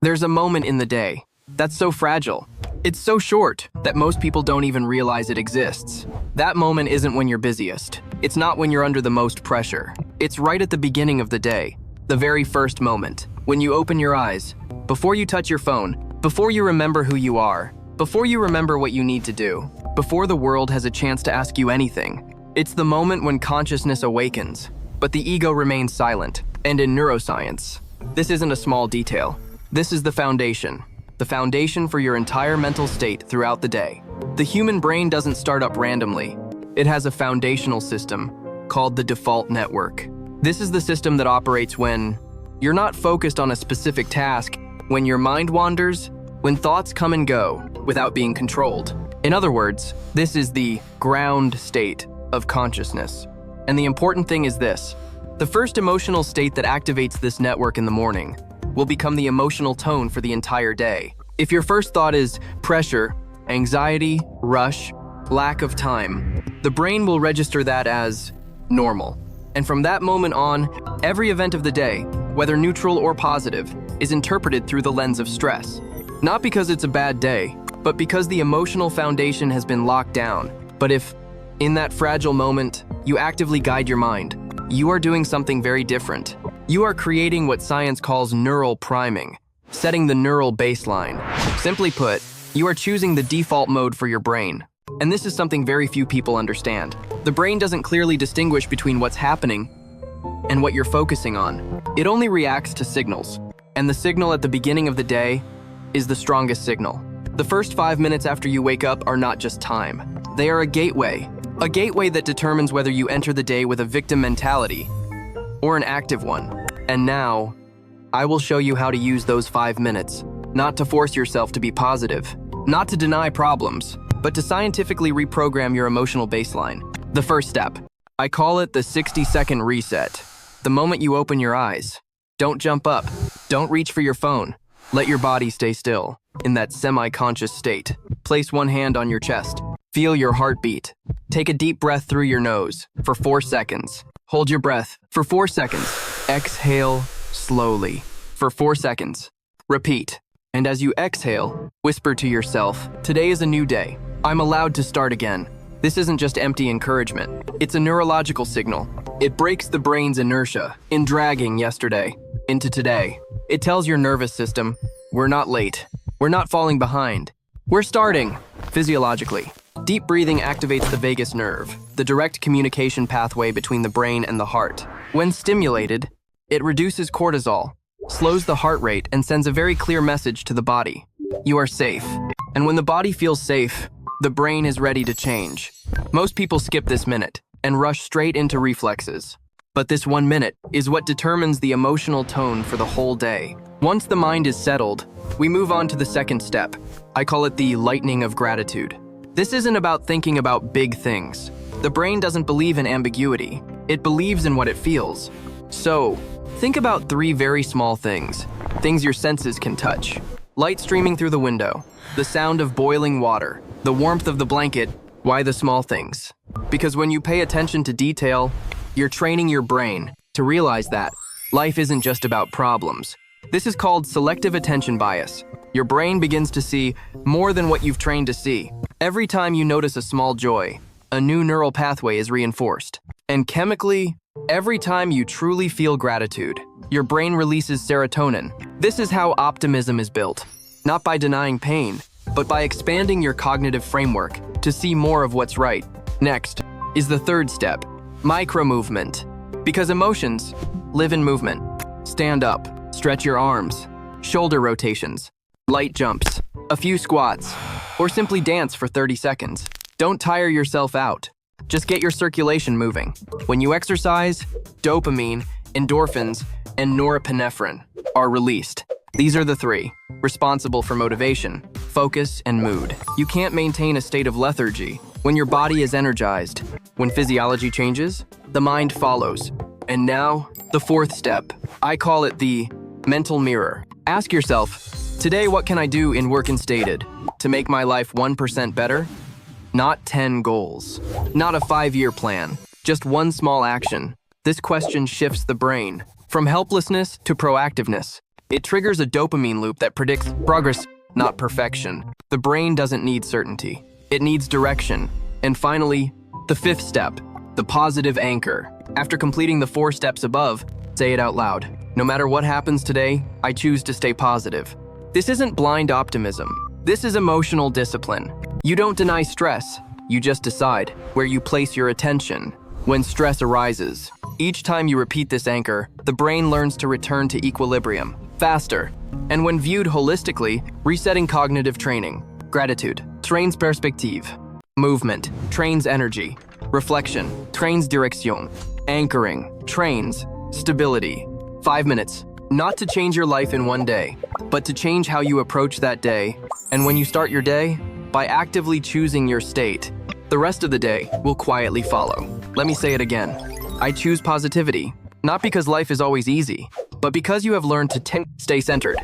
There's a moment in the day that's so fragile. It's so short that most people don't even realize it exists. That moment isn't when you're busiest. It's not when you're under the most pressure. It's right at the beginning of the day, the very first moment, when you open your eyes, before you touch your phone, before you remember who you are, before you remember what you need to do, before the world has a chance to ask you anything. It's the moment when consciousness awakens, but the ego remains silent. And in neuroscience, this isn't a small detail. This is the foundation for your entire mental state throughout the day. The human brain doesn't start up randomly. It has a foundational system called the default network. This is the system that operates when you're not focused on a specific task, when your mind wanders, when thoughts come and go without being controlled. In other words, this is the ground state of consciousness. And the important thing is this: the first emotional state that activates this network in the morning will become the emotional tone for the entire day. If your first thought is pressure, anxiety, rush, lack of time, the brain will register that as normal. And from that moment on, every event of the day, whether neutral or positive, is interpreted through the lens of stress. Not because it's a bad day, but because the emotional foundation has been locked down. But if, in that fragile moment, you actively guide your mind, you are doing something very different. You are creating what science calls neural priming, setting the neural baseline. Simply put, you are choosing the default mode for your brain. And this is something very few people understand. The brain doesn't clearly distinguish between what's happening and what you're focusing on. It only reacts to signals. And the signal at the beginning of the day is the strongest signal. The first 5 minutes after you wake up are not just time. They are a gateway that determines whether you enter the day with a victim mentality or an active one. And now, I will show you how to use those 5 minutes, not to force yourself to be positive, not to deny problems, but to scientifically reprogram your emotional baseline. The first step, I call it the 60-second reset. The moment you open your eyes, don't jump up, don't reach for your phone. Let your body stay still, in that semi-conscious state. Place one hand on your chest. Feel your heartbeat. Take a deep breath through your nose for 4 seconds. Hold your breath for 4 seconds. Exhale slowly for 4 seconds. Repeat. And as you exhale, whisper to yourself, today is a new day. I'm allowed to start again. This isn't just empty encouragement. It's a neurological signal. It breaks the brain's inertia in dragging yesterday into today. It tells your nervous system, we're not late. We're not falling behind. We're starting. Physiologically, deep breathing activates the vagus nerve, the direct communication pathway between the brain and the heart. When stimulated, it reduces cortisol, slows the heart rate, and sends a very clear message to the body. You are safe. And when the body feels safe, the brain is ready to change. Most people skip this minute and rush straight into reflexes. But this 1 minute is what determines the emotional tone for the whole day. Once the mind is settled, we move on to the second step. I call it the lightning of gratitude. This isn't about thinking about big things. The brain doesn't believe in ambiguity. It believes in what it feels. So, think about 3 very small things your senses can touch. Light streaming through the window, the sound of boiling water, the warmth of the blanket. Why the small things? Because when you pay attention to detail, you're training your brain to realize that life isn't just about problems. This is called selective attention bias. Your brain begins to see more than what you've trained to see. Every time you notice a small joy, a new neural pathway is reinforced. And chemically, every time you truly feel gratitude, your brain releases serotonin. This is how optimism is built. Not by denying pain, but by expanding your cognitive framework to see more of what's right. Next is the third step, micro-movement. Because emotions live in movement. Stand up, stretch your arms, shoulder rotations, light jumps, a few squats, or simply dance for 30 seconds. Don't tire yourself out. Just get your circulation moving. When you exercise, dopamine, endorphins, and norepinephrine are released. These are the 3 responsible for motivation, focus, and mood. You can't maintain a state of lethargy when your body is energized. When physiology changes, the mind follows. And now, the 4th step. I call it the mental mirror. Ask yourself, today what can I do in work and stated to make my life 1% better? Not 10 goals. Not a 5-year plan. Just one small action. This question shifts the brain from helplessness to proactiveness. It triggers a dopamine loop that predicts progress, not perfection. The brain doesn't need certainty. It needs direction. And finally, the fifth step, the positive anchor. After completing the 4 steps above, say it out loud. No matter what happens today, I choose to stay positive. This isn't blind optimism. This is emotional discipline. You don't deny stress. You just decide where you place your attention when stress arises. Each time you repeat this anchor, the brain learns to return to equilibrium faster. And when viewed holistically, resetting cognitive training. Gratitude trains perspective. Movement trains energy. Reflection trains direction. Anchoring trains stability. 5 minutes, not to change your life in one day, but to change how you approach that day. And when you start your day, by actively choosing your state, the rest of the day will quietly follow. Let me say it again. I choose positivity, not because life is always easy, but because you have learned to stay centered.